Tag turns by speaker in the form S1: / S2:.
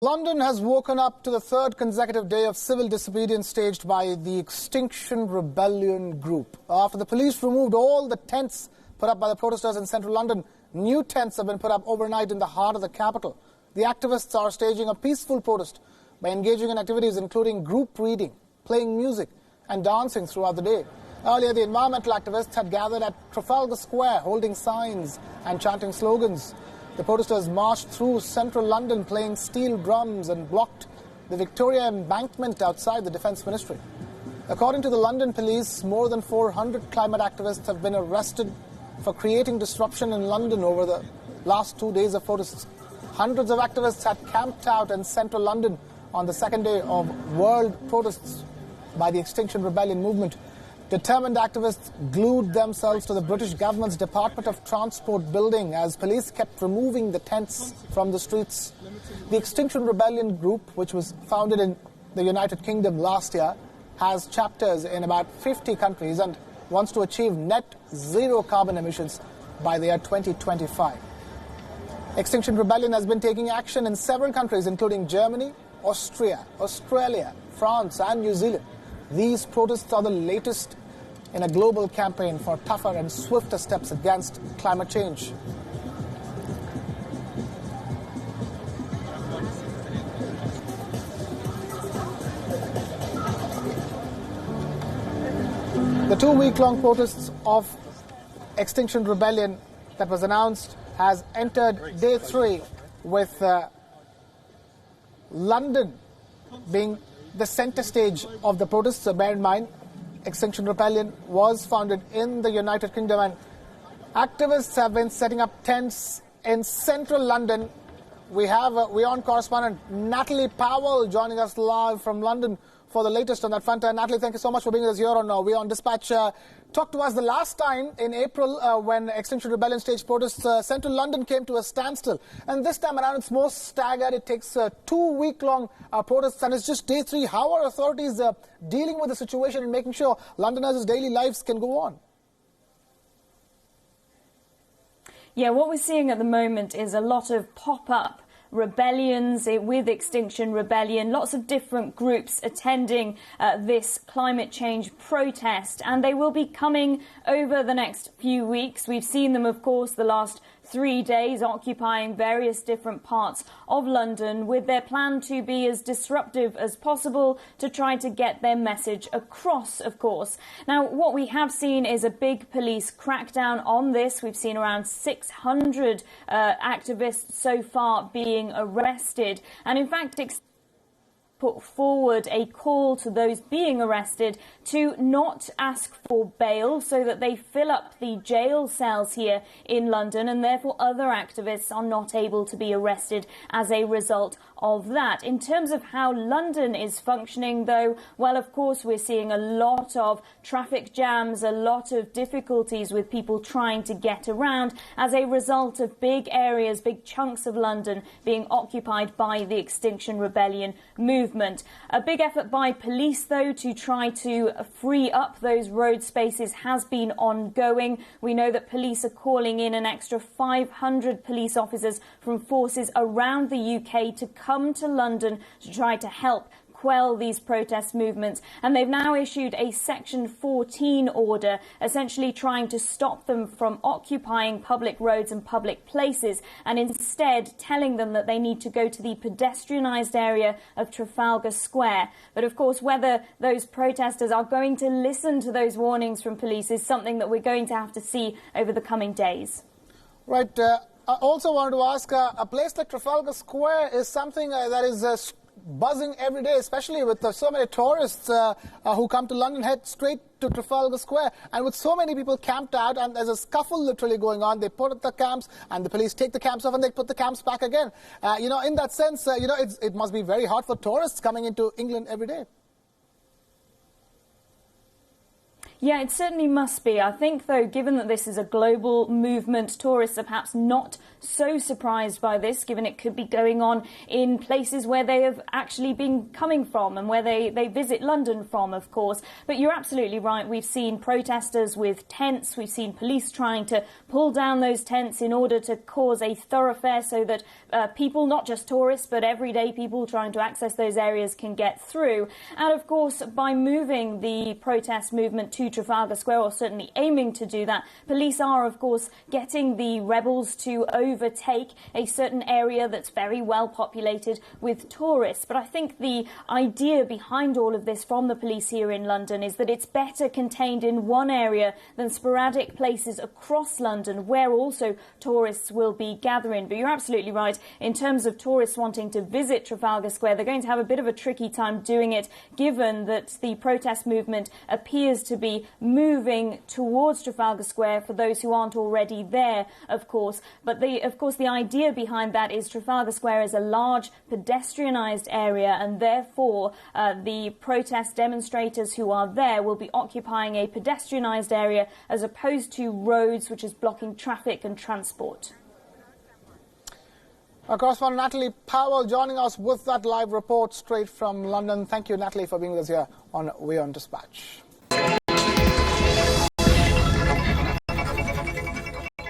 S1: London has woken up to the third consecutive day of civil disobedience staged by the Extinction Rebellion group. After the police removed all the tents put up by the protesters in central London, new tents have been put up overnight in the heart of the capital. The activists are staging a peaceful protest by engaging in activities including group reading, playing music and dancing throughout the day. Earlier, the environmental activists had gathered at Trafalgar Square holding signs and chanting slogans. The protesters marched through central London playing steel drums and blocked the Victoria Embankment outside the Defence Ministry. According to the London police, more than 400 climate activists have been arrested for creating disruption in London over the last 2 days of protests. Hundreds of activists had camped out in central London on the second day of world protests by the Extinction Rebellion movement. Determined activists glued themselves to the British government's Department of Transport building as police kept removing the tents from the streets. The Extinction Rebellion group, which was founded in the United Kingdom last year, has chapters in about 50 countries and wants to achieve net zero carbon emissions by the year 2025. Extinction Rebellion has been taking action in several countries, including Germany, Austria, Australia, France and New Zealand. These protests are the latest in a global campaign for tougher and swifter steps against climate change. The 2-week-long protests of Extinction Rebellion that was announced has entered day 3 with London being the center stage of the protests. So bear in mind, Extinction Rebellion was founded in the United Kingdom, and activists have been setting up tents in central London. We have WION correspondent Natalie Powell joining us live from London for the latest on that front. Natalie, thank you so much for being with us here on WION Dispatch. Talk to us. The last time in April when Extinction Rebellion staged protests, central London came to a standstill. And this time around it's more staggered. It takes 2-week-long protests, and it's just day 3. How are authorities dealing with the situation and making sure Londoners' daily lives can go on?
S2: Yeah, what we're seeing at the moment is a lot of pop-up rebellions with Extinction Rebellion, lots of different groups attending this climate change protest, and they will be coming over the next few weeks. We've seen them, of course, the last 3 days occupying various different parts of London with their plan to be as disruptive as possible to try to get their message across, of course. Now, what we have seen is a big police crackdown on this. We've seen around 600 activists so far being arrested. And in fact, put forward a call to those being arrested to not ask for bail so that they fill up the jail cells here in London, and therefore other activists are not able to be arrested as a result of that. In terms of how London is functioning, though, well, of course, we're seeing a lot of traffic jams, a lot of difficulties with people trying to get around as a result of big areas, big chunks of London being occupied by the Extinction Rebellion movement. A big effort by police, though, to try to free up those road spaces has been ongoing. We know that police are calling in an extra 500 police officers from forces around the UK to come to London to try to help quell these protest movements, and they've now issued a Section 14 order, essentially trying to stop them from occupying public roads and public places, and instead telling them that they need to go to the pedestrianised area of Trafalgar Square. But of course, whether those protesters are going to listen to those warnings from police is something that we're going to have to see over the coming days.
S1: Right. I also wanted to ask, a place like Trafalgar Square is something that is buzzing every day, especially with so many tourists who come to London, head straight to Trafalgar Square. And with so many people camped out, and there's a scuffle literally going on. They put up the camps, and the police take the camps off, and they put the camps back again. In that sense, it must be very hard for tourists coming into England every day.
S2: Yeah, it certainly must be. I think, though, given that this is a global movement, tourists are perhaps not so surprised by this, given it could be going on in places where they have actually been coming from and where they visit London from, of course. But you're absolutely right. We've seen protesters with tents. We've seen police trying to pull down those tents in order to cause a thoroughfare so that people, not just tourists, but everyday people trying to access those areas can get through. And, of course, by moving the protest movement to Trafalgar Square, or certainly aiming to do that, police are, of course, getting the rebels to overtake a certain area that's very well populated with tourists. But I think the idea behind all of this from the police here in London is that it's better contained in one area than sporadic places across London where also tourists will be gathering. But you're absolutely right. In terms of tourists wanting to visit Trafalgar Square, they're going to have a bit of a tricky time doing it, given that the protest movement appears to be moving towards Trafalgar Square for those who aren't already there, of course. But of course, the idea behind that is Trafalgar Square is a large pedestrianised area, and therefore the protest demonstrators who are there will be occupying a pedestrianised area as opposed to roads, which is blocking traffic and transport.
S1: Our correspondent Natalie Powell joining us with that live report straight from London. Thank you, Natalie, for being with us here on WION Dispatch.